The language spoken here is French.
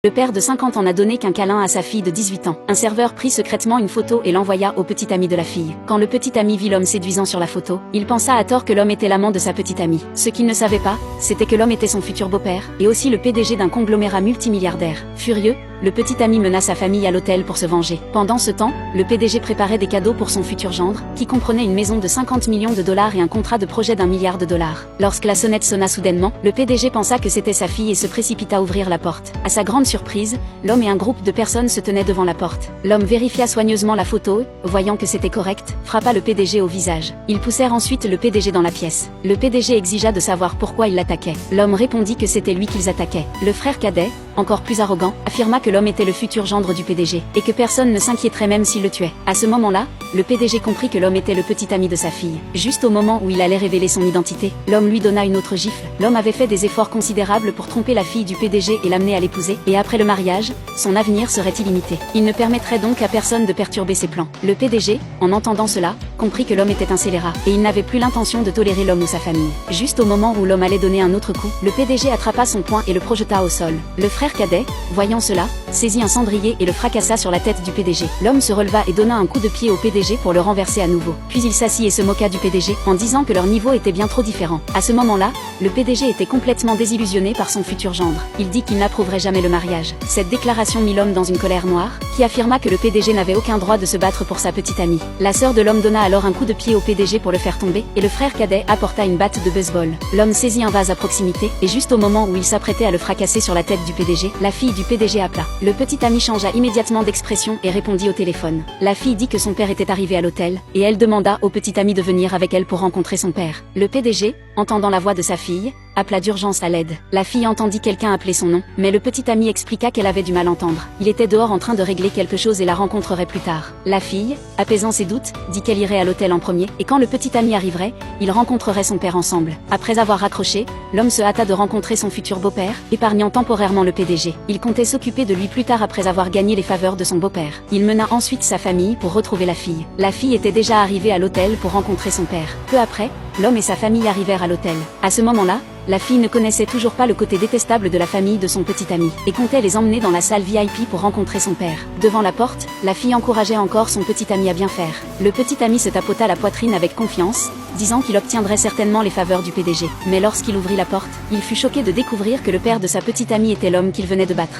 Le père de 50 ans n'a donné qu'un câlin à sa fille de 18 ans. Un serveur prit secrètement une photo et l'envoya au petit ami de la fille. Quand le petit ami vit l'homme séduisant sur la photo, il pensa à tort que l'homme était l'amant de sa petite amie. Ce qu'il ne savait pas, c'était que l'homme était son futur beau-père, et aussi le PDG d'un conglomérat multimilliardaire. Furieux, le petit ami mena sa famille à l'hôtel pour se venger. Pendant ce temps, le PDG préparait des cadeaux pour son futur gendre, qui comprenait une maison de 50 millions de dollars et un contrat de projet d'1 milliard de dollars. Lorsque la sonnette sonna soudainement, le PDG pensa que c'était sa fille et se précipita ouvrir la porte. À sa grande surprise, l'homme et un groupe de personnes se tenaient devant la porte. L'homme vérifia soigneusement la photo, voyant que c'était correct, frappa le PDG au visage. Ils poussèrent ensuite le PDG dans la pièce. Le PDG exigea de savoir pourquoi il l'attaquait. L'homme répondit que c'était lui qu'ils attaquaient. Le frère cadet, encore plus arrogant, affirma que l'homme était le futur gendre du PDG, et que personne ne s'inquiéterait même s'il le tuait. À ce moment-là, le PDG comprit que l'homme était le petit ami de sa fille. Juste au moment où il allait révéler son identité, l'homme lui donna une autre gifle. L'homme avait fait des efforts considérables pour tromper la fille du PDG et l'amener à l'épouser, et après le mariage, son avenir serait illimité. Il ne permettrait donc à personne de perturber ses plans. Le PDG, en entendant cela, comprit que l'homme était un scélérat, et il n'avait plus l'intention de tolérer l'homme ou sa famille. Juste au moment où l'homme allait donner un autre coup, le PDG attrapa son poing et le projeta au sol. Le frère cadet, voyant cela, saisit un cendrier et le fracassa sur la tête du PDG. L'homme se releva et donna un coup de pied au PDG pour le renverser à nouveau. Puis il s'assit et se moqua du PDG, en disant que leur niveau était bien trop différent. À ce moment-là, le PDG était complètement désillusionné par son futur gendre. Il dit qu'il n'approuverait jamais le mariage. Cette déclaration mit l'homme dans une colère noire, qui affirma que le PDG n'avait aucun droit de se battre pour sa petite amie. La sœur de l'homme donna alors un coup de pied au PDG pour le faire tomber, et le frère cadet apporta une batte de baseball. L'homme saisit un vase à proximité, et juste au moment où il s'apprêtait à le fracasser sur la tête du PDG, la fille du PDG appela. Le petit ami changea immédiatement d'expression et répondit au téléphone. La fille dit que son père était arrivé à l'hôtel, et elle demanda au petit ami de venir avec elle pour rencontrer son père. Le PDG, entendant la voix de sa fille, appela d'urgence à l'aide. La fille entendit quelqu'un appeler son nom, mais le petit ami expliqua qu'elle avait du mal à entendre. Il était dehors en train de régler quelque chose et la rencontrerait plus tard. La fille, apaisant ses doutes, dit qu'elle irait à l'hôtel en premier, et quand le petit ami arriverait, ils rencontreraient son père ensemble. Après avoir raccroché, l'homme se hâta de rencontrer son futur beau-père, épargnant temporairement le PDG. Il comptait s'occuper de lui plus tard après avoir gagné les faveurs de son beau-père. Il mena ensuite sa famille pour retrouver la fille. La fille était déjà arrivée à l'hôtel pour rencontrer son père. Peu après, l'homme et sa famille arrivèrent à l'hôtel. À ce moment-là, la fille ne connaissait toujours pas le côté détestable de la famille de son petit ami, et comptait les emmener dans la salle VIP pour rencontrer son père. Devant la porte, la fille encourageait encore son petit ami à bien faire. Le petit ami se tapota la poitrine avec confiance, disant qu'il obtiendrait certainement les faveurs du PDG. Mais lorsqu'il ouvrit la porte, il fut choqué de découvrir que le père de sa petite amie était l'homme qu'il venait de battre.